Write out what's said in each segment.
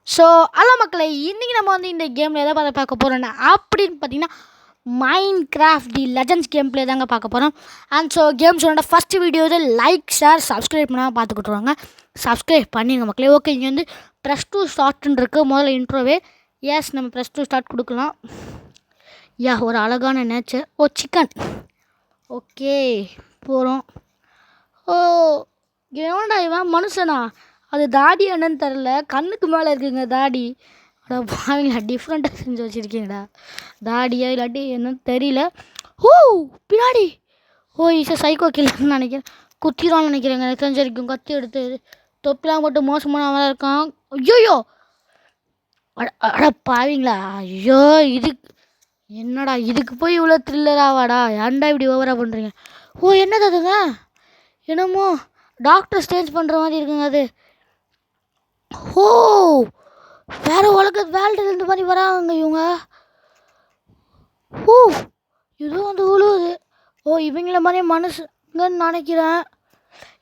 So hello மக்களை, இன்றைக்கி நம்ம வந்து இந்த கேமில் எதை பார்க்க போகிறோன்னா அப்படின்னு பார்த்தீங்கன்னா மைன்கிராஃப்ட் தி லெஜண்ட்ஸ் கேம் பிளே தாங்க பார்க்க போகிறோம். அண்ட் ஸோ கேம்ஸோட ஃபஸ்ட்டு வீடியோவில் லைக் ஷேர் சப்ஸ்கிரைப் பண்ணால் பார்த்துக்கிட்டுருவாங்க. சப்ஸ்கிரைப் பண்ணிடுங்க மக்களே. ஓகே, இங்கே வந்து ப்ரெஸ் டூ ஸ்டார்ட்னு இருக்குது முதல்ல இன்ட்ரோவே. எஸ், நம்ம ப்ரெஸ் டூ ஸ்டார்ட் கொடுக்கலாம். யா, ஒரு அழகான நேச்சர். சிக்கன். ஓகே, போகிறோம். எவன்டா இவன்? மனுஷனா? அது தாடி என்னன்னு தெரில, கண்ணுக்கு மேலே இருக்குங்க தாடி. அட பாவீங்களா, டிஃப்ரெண்ட்டாக செஞ்சு வச்சுருக்கீங்கடா. தாடியா இல்லாட்டி என்னன்னு தெரியல. பின்னாடி ஈஸா சைக்கோ கில்லர்னு நினைக்கிறேன். குத்திரான்னு நினைக்கிறேங்க. எனக்கு தெரிஞ்ச வரைக்கும் கத்தி எடுத்து தொப்பிலாம் போட்டு மோசமான அவன் இருக்கான். ஐயோயோ, அட பாவீங்களா. ஐயோ, என்னடா இதுக்கு போய் இவ்வளோ த்ரில்லராவாடா? ஏன்டா இப்படி ஓவராக பண்ணுறீங்க? என்னது அதுங்க? என்னமோ டாக்டர் ஸ்டேஜ் பண்ணுற மாதிரி இருக்குங்க அது. வேறு வேல்டுலேருந்து மாதிரி வராங்க இவங்க. இதுவும் வந்து உழுவுது. இவங்கள மாதிரியே மனுஷங்கன்னு நினைக்கிறேன்.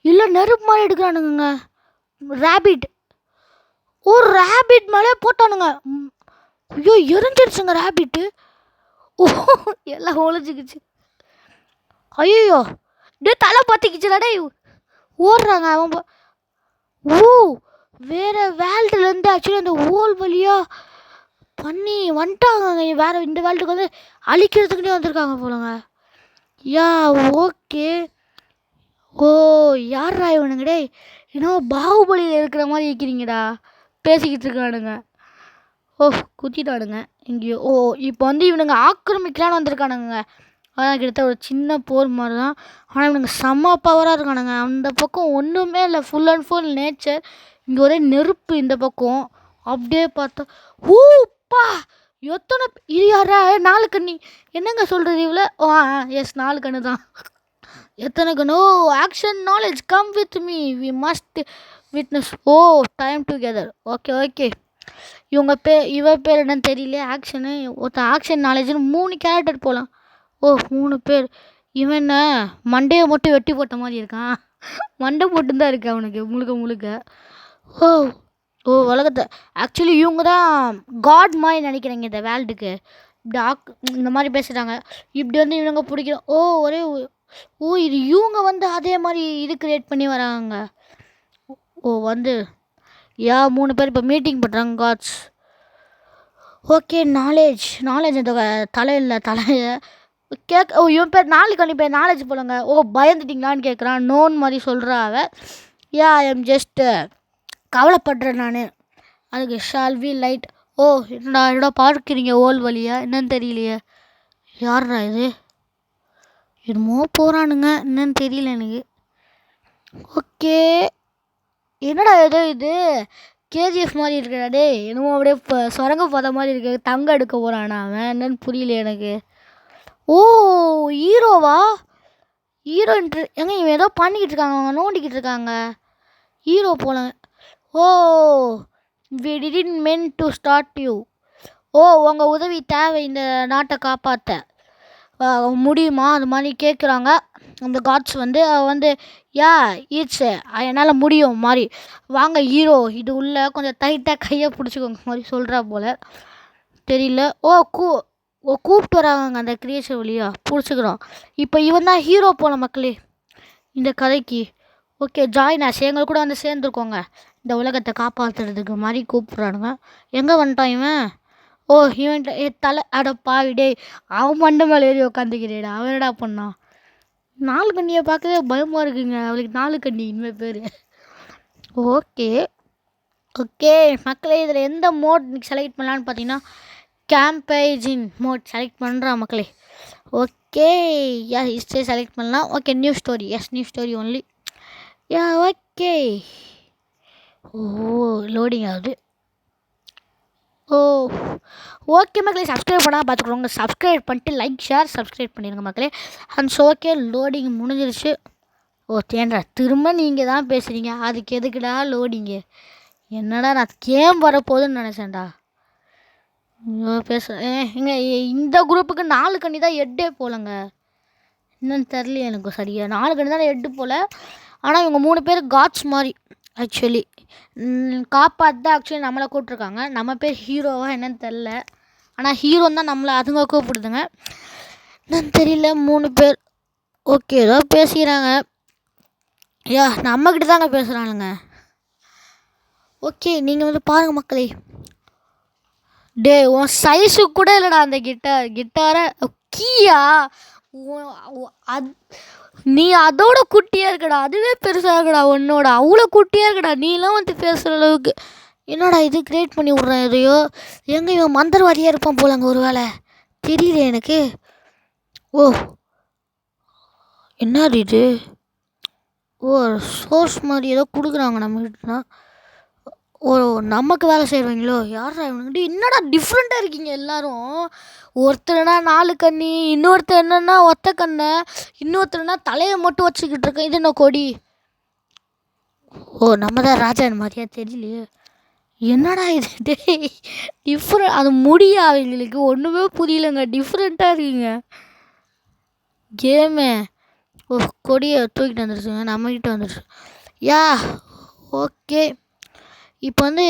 இல்லை, நெருப்பு மாதிரி எடுக்கிறானுங்க. ரேபிட். ரேபிட் மேலே போட்டானுங்க. ஐயோ, எரிஞ்சிடுச்சுங்க ரேபிட்டு. எல்லாம் ஒழிஞ்சிக்கிச்சு. ஐயோ, தலை பார்த்திக்கிச்சுடா. டே ஓடுறாங்க அவன். வேறு வேல்டுலேருந்து ஆக்சுவலி அந்த ஓல் வழியாக பண்ணி வந்துட்டாங்க. வேறு இந்த வேல்டுக்கு வந்து அழிக்கிறதுக்குனே வந்திருக்காங்க போலங்க. யா, ஓகே. யாரா இவனுங்க? டே இன்னும் பாகுபலியில் இருக்கிற மாதிரி இருக்கிறீங்கடா. பேசிக்கிட்டு இருக்கானுங்க. குத்திட்டானுங்க எங்கேயோ. இப்போ வந்து இவனுங்க ஆக்கிரமிக்கலான்னு வந்திருக்கானுங்க. அதான் கிட்டத்தட்ட ஒரு சின்ன போர் மாதிரி தான். ஆனால் இவனுங்க செம்ம பவராக இருக்கானுங்க. அந்த பக்கம் ஒன்றுமே இல்லை, ஃபுல் அண்ட் ஃபுல் நேச்சர். இங்கே ஒரே நெருப்பு இந்த பக்கம். அப்படியே பார்த்தா எத்தனை இது யாரா? 4 கண்ணி. என்னங்க சொல்கிறது இவ்வளோ? எஸ், 4 கண்ணு தான். எத்தனை கண்ணு? Action knowledge come with me, we must witness time together. Okay. இவ பேர் என்னன்னு தெரியல. ஆக்ஷன் நாலேஜ்னு 3 கேரக்டர் போகலாம். 3 பேர். இவன் என்ன மண்டையை மட்டும் வெட்டி போட்ட மாதிரி இருக்கான். மண்டை மட்டும்தான் இருக்கு அவனுக்கு முழுக்க. உலகத்தை ஆக்சுவலி இவங்க தான் காட் மாதிரி நினைக்கிறேங்க இந்த வேர்ல்டுக்கு. இப்படி இந்த மாதிரி பேசுகிறாங்க. இப்படி வந்து இவங்க பிடிக்கிறோம். ஒரே இது இவங்க வந்து அதே மாதிரி இது கிரியேட் பண்ணி வராங்க. வந்து 3 பேர் இப்போ மீட்டிங் பண்ணுறாங்க காட்ஸ். ஓகே, நாலேஜ் அந்த தலையை இவன் பேர் 4 கண்ணி பேர் நாலேஜ் போலங்க. பயந்துட்டிங்களான்னு கேட்குறான். நோன் மாதிரி சொல்கிறா அவ. ஐ எம் ஜஸ்ட் கவலைப்படுறேன் நான். அதுக்கு ஷால் வி லைட். என்னடா பார்க்குறீங்க ஓல் வழியா? என்னன்னு தெரியலையே. யார்ரா இது? என்னமோ போகிறானுங்க, என்னன்னு தெரியல எனக்கு. ஓகே, என்னடா ஏதோ இது கேஜிஎஃப் மாதிரி இருக்குடா. டே என்னமோ அப்படியே இப்போ சுரங்க போத மாதிரி இருக்கு. தங்கம் எடுக்க போகிறானா அவன்? என்னன்னு புரியல எனக்கு. ஹீரோவா? ஹீரோன்ட்டு எங்க இவன் ஏதோ பண்ணிக்கிட்டு இருக்காங்க, அவங்க நோண்டிக்கிட்டு இருக்காங்க. ஹீரோ போல. we didn't meant to start you. உங்கள் உதவி தேவை இந்த நாட்டை காப்பாற்ற முடியுமா? அது மாதிரி கேட்குறாங்க அந்த காட்ஸ் வந்து. என்னால் முடியும் மாதிரி. வாங்க ஹீரோ, இது உள்ள கொஞ்சம் டைட்டாக கையை பிடிச்சிக்கோங்க மாதிரி சொல்கிறா போல் தெரியல. கூப்பிட்டு வராங்க அந்த கிரியேஷன் வழியாக. பிடிச்சிக்கிறோம். இப்போ இவன் தான் ஹீரோ போல மக்களே இந்த கதைக்கு. ஓகே, ஜாயினாஸ் எங்களை கூட வந்து சேர்ந்துருக்கோங்க இந்த உலகத்தை காப்பாற்றுறதுக்கு மாதிரி கூப்பிட்றானுங்க. எங்கே வந்துட்டான் இவன்? இவன் தலை அட பாவிடே, அவன் மண்டை மேலே ஏறி உக்காந்துக்கிறேடா. அவன் என்னடா பண்ணான்? 4 கண்ணியை பார்க்கவே பயமாக இருக்குங்க. அவளுக்கு 4 கண்ணி இனிமேல் பேர். ஓகே மக்களே, இதில் எந்த மோட் செலக்ட் பண்ணலான்னு பார்த்தீங்கன்னா கேம்பேஜின் மோட் செலக்ட் பண்ணுறான் மக்களே. ஓகே, ஹிஸ்ட்ரி செலக்ட் பண்ணலாம். Okay, new story. Yes, new story only. Okay. Loading ஆகுது. ஓகே மக்களே, சப்ஸ்கிரைப் பண்ணால் பார்த்துக்கோங்க. சப்ஸ்கிரைப் பண்ணிட்டு லைக் ஷேர் சப்ஸ்கிரைப் பண்ணிடுங்க மக்களே. ஓகே, லோடிங் முடிஞ்சிருச்சு. தேன்றா திரும்ப நீங்கள் தான் பேசுகிறீங்க. அதுக்கு எதுக்குடா லோடிங்கு? என்னடா நான் கேம் வரப்போகுதுன்னு நினச்சேன்டா. எங்க இந்த குரூப்புக்கு 4 கண்ணி தான் எட்டே போலங்க. என்னன்னு தெரியல எனக்கு சரியா. 4 கண்ணி தான் எட்டு போல். ஆனால் இவங்க 3 பேர் காட்ஸ் மாதிரி. ஆக்சுவலி காப்பாற்ற தான் ஆக்சுவலி நம்மளை கூப்பிட்ருக்காங்க. நம்ம பேர் ஹீரோவா என்னன்னு தெரில. ஆனால் ஹீரோன்னு தான் நம்மளை அதுங்க கூப்பிடுதுங்க. என்னன்னு தெரியல. 3 பேர் ஓகே ஏதோ பேசிக்கிறாங்க. ஐயா நம்மக்கிட்ட தாங்க பேசுகிறானுங்க. ஓகே நீங்கள் வந்து பாருங்கள் மக்களே. டே உன் சைஸு கூட இல்லைடா அந்த கிட்டாரை கீயா அது நீ அதோட குட்டியாக இருக்கடா. அதுவே பெருசாக இருக்கடா உன்னோட. அவ்வளோ குட்டியாக இருக்கடா. நீலாம் வந்து பேசுகிற அளவுக்கு என்னடா இது கிரியேட் பண்ணி விட்றேன் எதையோ. எங்கே இவன் மந்திரவாதியாக இருப்பான் போலங்க ஒரு வேளை. தெரியல எனக்கு. ஓ என்னது இது? ஓ சோர்ஸ் மாதிரி ஏதோ கொடுக்குறாங்க நம்மகிட்ட. ஓ நமக்கு வேலை செய்கிறவங்களோ யாரா இவனுங்கிட்ட? என்னடா டிஃப்ரெண்ட்டாக இருக்கீங்க எல்லோரும். ஒருத்தர்னா 4 கண்ணி, இன்னொருத்தர் என்னென்னா ஒத்த கண்ணை, இன்னொருத்தர்னா தலையை மட்டும் வச்சுக்கிட்டு இருக்கேன். இது என்ன கொடி? ஓ நம்ம தான் ராஜான் மாதிரியா தெரியலையே. என்னடா இது? டே டிஃப்ரெண்ட் அது முடியா அவங்களுக்கு ஒன்றுமே புரியலங்க. டிஃப்ரெண்ட்டாக இருக்கீங்க கேமு. ஓ கொடியை தூக்கிட்டு வந்துடுச்சுங்க. நம்மக்கிட்ட வந்துடுச்சு. யா ஓகே இப்போ வந்து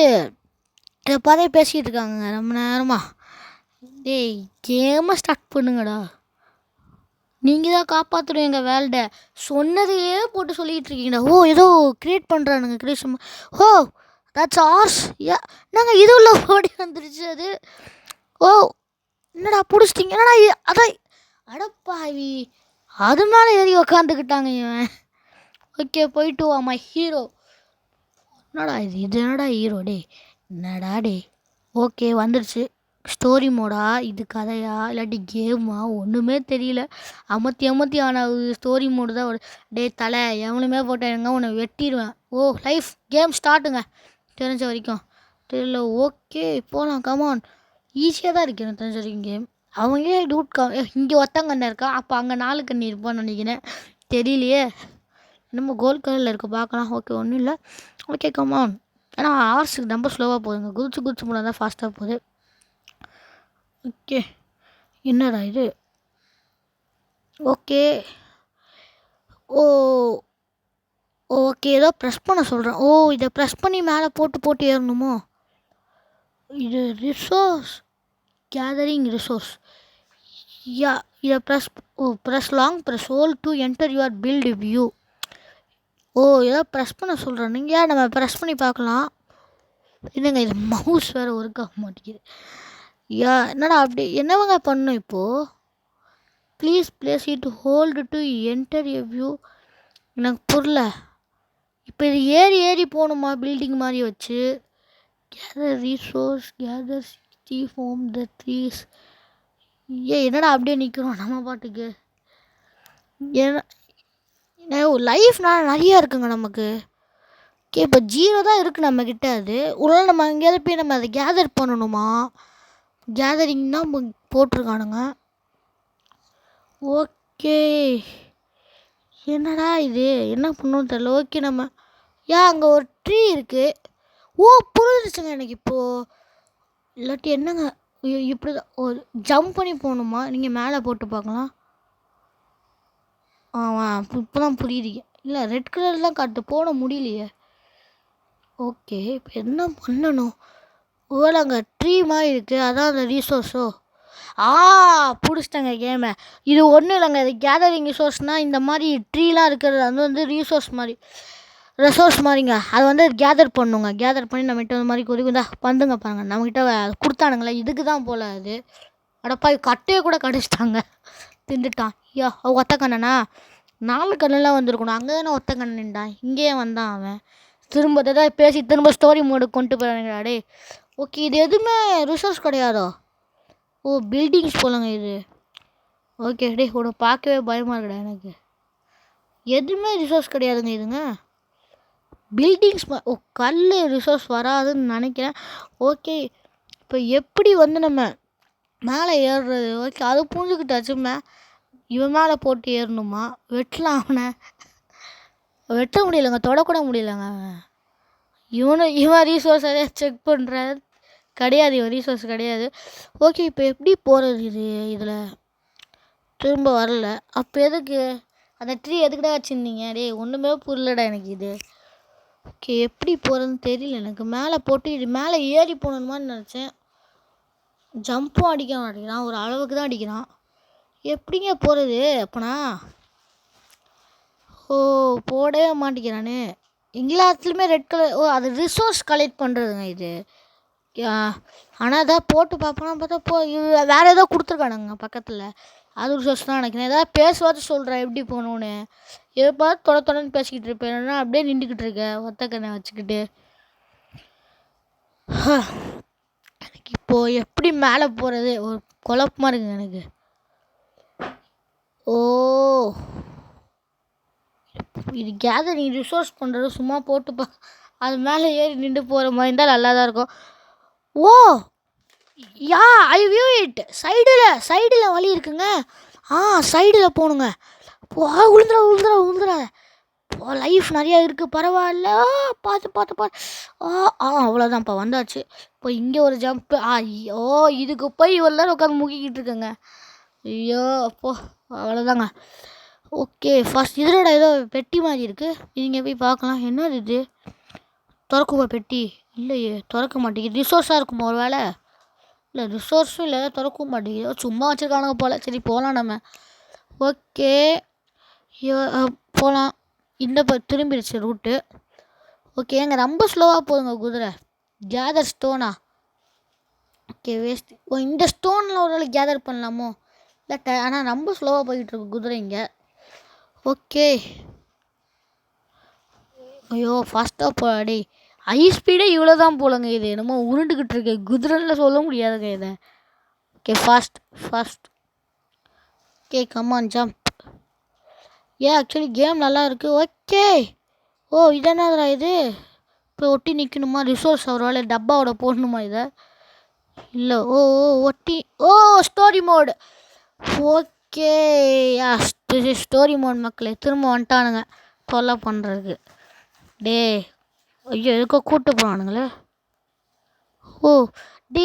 இதை பார்த்தே பேசிகிட்டு இருக்காங்க ரொம்ப நேரமாக. டேய் கேமை ஸ்டார்ட் பண்ணுங்கடா. நீங்கள் தான் காப்பாற்றுடுவீங்க வேல்டை. சொன்னதையே போட்டு சொல்லிக்கிட்டு இருக்கீங்கடா. ஓ ஏதோ க்ரியேட் பண்ணுறானுங்க creation. Oh that's ours. Yeah நாங்கள் இது உள்ள ஓடி வந்துருச்சு அது. ஓ என்னடா பிடிச்சிட்டிங்க? என்னடா அதான் அடப்பாவி அது மேலே ஏறி உக்காந்துக்கிட்டாங்க இவன். ஓகே போயிட்டு வாமா ஹீரோ. என்னடா இது என்னடா ஹீரோ? டே என்னடா டே. ஓகே வந்துடுச்சு. ஸ்டோரி மோடா இது கதையா இல்லாட்டி கேமா ஒன்றுமே தெரியல. அமர்த்தி ஆனால் ஸ்டோரி மோடு தான். டே தலை எவனுமே போட்டேங்க உன்னை வெட்டிடுவேன். ஓ லைஃப் கேம் ஸ்டார்ட்டுங்க தெரிஞ்ச வரைக்கும். தெரியல. ஓகே போகலாம் கமான். ஈஸியாக தான் இருக்கு எனக்கு தெரிஞ்ச வரைக்கும் கேம். அவங்களே டூட் இங்கே ஒத்தங்கண்ணை இருக்கா. அப்போ அங்கே 4 கண்ணி இருப்பான்னு நினைக்கிறேன். தெரியலையே. நம்ம கோல்ட் கலரில் இருக்க பார்க்கலாம். ஓகே ஒன்றும் இல்லை. Okay come on. ஏன்னா ஹார்ஸுக்கு ரொம்ப ஸ்லோவாக போகுதுங்க. குதிச்சு போனால் தான் ஃபாஸ்ட்டாக போகுது. ஓகே என்னடா இது? ஓகே ஓ ஓகே ஏதோ ப்ரெஸ் பண்ண சொல்கிறேன். ஓ இதை ப்ரெஸ் பண்ணி மேலே போட்டு ஏறணுமோ? இது ரிசோர்ஸ் கேதரிங் ரிசோர்ஸ். யா இதை press long press hold to enter your build view. ஓ ஏதோ ப்ரெஸ் பண்ண சொல்கிறேன். நீங்கள் நம்ம ப்ரெஸ் பண்ணி பார்க்கலாம். என்னங்க இது மவுஸ் வேறு ஒர்க் ஆக மாட்டேங்குது. யா என்னடா அப்படி என்னவங்க பண்ணும் இப்போது? Please place it hold to enter a view. எனக்கு புரியல. இப்போ இது ஏறி போகணுமா பில்டிங் மாதிரி வச்சு? Gather resource gather 60 from the trees. என்னடா அப்படியே நிற்கிறோம் நம்ம பாட்டுக்கு? என்ன லைஃப் நிறையா இருக்குங்க நமக்கு. ஓகே இப்போ 0 தான் இருக்குது நம்மக்கிட்ட. அது ஒரு நம்ம எங்கேயாவது போய் நம்ம அதை கேதர் பண்ணணுமா? கேதரிங் தான் போட்டிருக்கானுங்க. ஓகே என்னடா இது என்ன பண்ணணும் தெரியல. ஓகே நம்ம அங்கே ஒரு ட்ரீ இருக்குது. ஓ புரிஞ்சிச்சுங்க எனக்கு இப்போது. இல்லாட்டி என்னங்க இப்படி தான் ஒரு ஜம்ப் பண்ணி போகணுமா? நீங்கள் மேலே போட்டு பார்க்கலாம். இப்போ தான் புரியுதுங்க. இல்லை ரெட் கலர்லாம் காட்டு போட முடியலையே. ஓகே இப்போ என்ன பண்ணணும்? ஒருவேளை அங்கே ட்ரீ மாதிரி இருக்குது அதான் அந்த ரீசோர்ஸோ? பிடிச்சிட்டாங்க கேமை. இது ஒன்றும் இல்லைங்க. இது கேதரிங் ரிசோர்ஸ்னால் இந்த மாதிரி ட்ரீலாம் இருக்கிறது வந்து ரிசோர்ஸ் மாதிரிங்க. அதை வந்து கேதர் பண்ணுங்க. கேதர் பண்ணி நம்மகிட்ட இந்த மாதிரி கொதிக்குதா வந்துங்க பாருங்கள். நம்மக்கிட்ட கொடுத்தானுங்களே இதுக்கு தான் போல். அது அடப்பா கட்டையை கூட கடிச்சிட்டாங்க. திண்டுட்டான். ஒத்த கண்ணனா 4 கண்ணெலாம் வந்திருக்கணும். அங்கே தானே ஒத்த கண்ணன்டா. இங்கேயே வந்தான் அவன். திரும்ப ஏதாவது பேசி திரும்ப ஸ்டோரி மோடு கொண்டு போகிறானுங்களா டே. ஓகே இது எதுவுமே ரிசோர்ஸ் கிடையாதோ? ஓ பில்டிங்ஸ் போலங்க இது. ஓகே டே உன்னை பார்க்கவே பயமாக இருக்கடா எனக்கு. எதுவுமே ரிசோர்ஸ் கிடையாதுங்க இதுங்க. பில்டிங்ஸ் ஓ கல் ரிசோர்ஸ் வராதுன்னு நினைக்கிறேன். ஓகே இப்போ எப்படி வந்து நம்ம மேலே ஏறுறது? ஓகே அது புரிஞ்சுக்கிட்டாச்சுமே. இவன் மேலே போட்டு ஏறணுமா? வெட்டலாம் அவனை. வெட்ட முடியலைங்க. தொடக்கூட முடியலைங்க. இவன் ரீசோர்ஸ் அதே செக் பண்ணுறாரு கிடையாது. இவன் ரீசோர்ஸ் கிடையாது. ஓகே இப்போ எப்படி போகிறது இதில் திரும்ப வரல. அப்போ எதுக்கு அந்த ட்ரீ எதுக்குடா வச்சுருந்தீங்க? டே ஒன்றுமே புரியலடா எனக்கு இது. ஓகே எப்படி போகிறதுன்னு தெரியல எனக்கு. மேலே போட்டு இது மேலே ஏறி போகணுமான்னு நினச்சேன். ஜம்ப்பும் அடிக்க மாட்டேங்கிறான், ஒரு அளவுக்கு தான் அடிக்கிறான். எப்படிங்க போகிறது அப்போனா? ஓ போடவே மாட்டேங்கிறானே. எல்லாத்துலேயுமே ரெட் கலர். ஓ அது ரிசோர்ஸ் கலெக்ட் பண்ணுறதுங்க இது. ஆனால் எதாவது போட்டு பார்ப்போம்னா பார்த்தா வேறு ஏதோ கொடுத்துருக்கானுங்க பக்கத்தில். அது ரிசோர்ஸ் தான் நினைக்கிறேன். ஏதாவது பேசுவாது சொல்கிறேன் எப்படி போகணுன்னு. எதை பார்த்து தொடன்னு பேசிக்கிட்டு இருப்பேன். அப்படியே நின்றுக்கிட்டு இருக்கேன் ஒத்த கண்ணை வச்சுக்கிட்டு. எனக்கு இப்போது எப்படி மேலே போகிறது ஒரு குழப்பமாக இருக்குங்க எனக்கு. ஓ இது கேதரிங் ரிசோர்ஸ் பண்ணுறது சும்மா போட்டுப்பா. அது மேலே ஏறி நின்று போகிற மாதிரி இருந்தால் நல்லா தான் இருக்கும். ஓ யா ஐ வியூ இட். சைடில் வழி இருக்குங்க. சைடில் போகணுங்க. விழுந்துடா. லைஃப் நிறையா இருக்குது, பரவாயில்ல. பார்த்து அவ்வளோதான்ப்பா வந்தாச்சு. இப்போ இங்கே ஒரு ஜம்ப்பு. ஐயோ இதுக்கு போய் இவ்வளோ நேரம் உட்காந்து முக்கிக்கிட்டு இருக்கேங்க. ஐயோ அப்போ அவ்வளோதாங்க. ஓகே ஃபஸ்ட் இதோட ஏதோ பெட்டி மாதிரி இருக்குது. இங்கே போய் பார்க்கலாம். என்னது இது? திறக்குமா பெட்டி? இல்லையே திறக்க மாட்டேங்குது. ரிசோர்ஸாக இருக்குமா ஒரு வேலை? இல்லை ரிசோர்ஸும் இல்லை, திறக்கவும் மாட்டேங்குது. சும்மா வச்சுருக்கானுங்க போல். சரி போகலாம் நம்ம. ஓகே போகலாம். இந்த திரும்பிடுச்சு ரூட்டு. ஓகே எங்க ரொம்ப ஸ்லோவாக போகுதுங்க குதிரை. கேதர் ஸ்டோனா? Okay waste. இந்த ஸ்டோனில் ஒரு வேளை கேதர் பண்ணலாமோ? இல்லை ஆனால் ரொம்ப ஸ்லோவாக போய்கிட்டுருக்கு குதிரை இங்கே. ஓகே ஐயோ ஃபாஸ்ட்டாக போடாடி. ஹை ஸ்பீடே இவ்வளோ தான் போலங்க. இது என்னமோ உருண்டுக்கிட்டு இருக்கு குதிரையில் சொல்ல முடியாதுங்க இதை. Okay fast. Okay come on jump. Actually game நல்லா இருக்குது. ஓகே ஓ இது என்னதுடா இது? இப்போ ஒட்டி நிற்கணுமா? ரிசோர்ஸ் ஒரு வேலை டப்பாவோட போடணுமா இதை? இல்லை ஒட்டி. Story mode. Okay story mode மக்களே திரும்ப வந்துட்டானுங்க தொல்லை பண்ணுறதுக்கு. ஐயோ எதுக்கோ கூப்பிட்டு போனானுங்களே.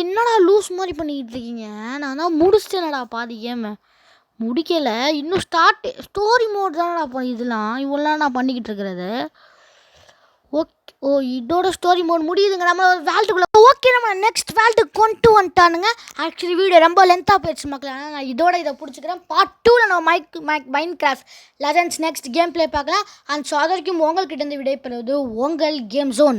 என்னடா லூஸ் மாதிரி பண்ணிக்கிட்டு இருக்கீங்க? நான் தான் முடிச்சிட்டேனடா பாதி கேமை. முடிக்கலை இன்னும் ஸ்டோரி மோட் தானடா இதெல்லாம் இவ்வளோ நான் பண்ணிக்கிட்டு இருக்கிறது. இதோட ஸ்டோரி மோட் முடியுதுங்க. நம்ம வேல்ட்டுக்குள்ளே ஓகே நம்ம நெக்ஸ்ட் வேல்ட்டுக்கு கொண்டு வந்துட்டானுங்க. ஆக்சுவலி வீடியோ ரொம்ப லென்த்தாக போயிடுச்சு மக்கள். ஆனால் நான் இதை பிடிச்சிக்கிறேன். பார்ட் 2ல் நம்ம Minecraft legends next game play பார்க்கலாம். அண்ட் ஸோ அதற்கும் உங்கள்கிட்ட இருந்து விடைபெறுவது உங்கள் கேம் ஜோன்.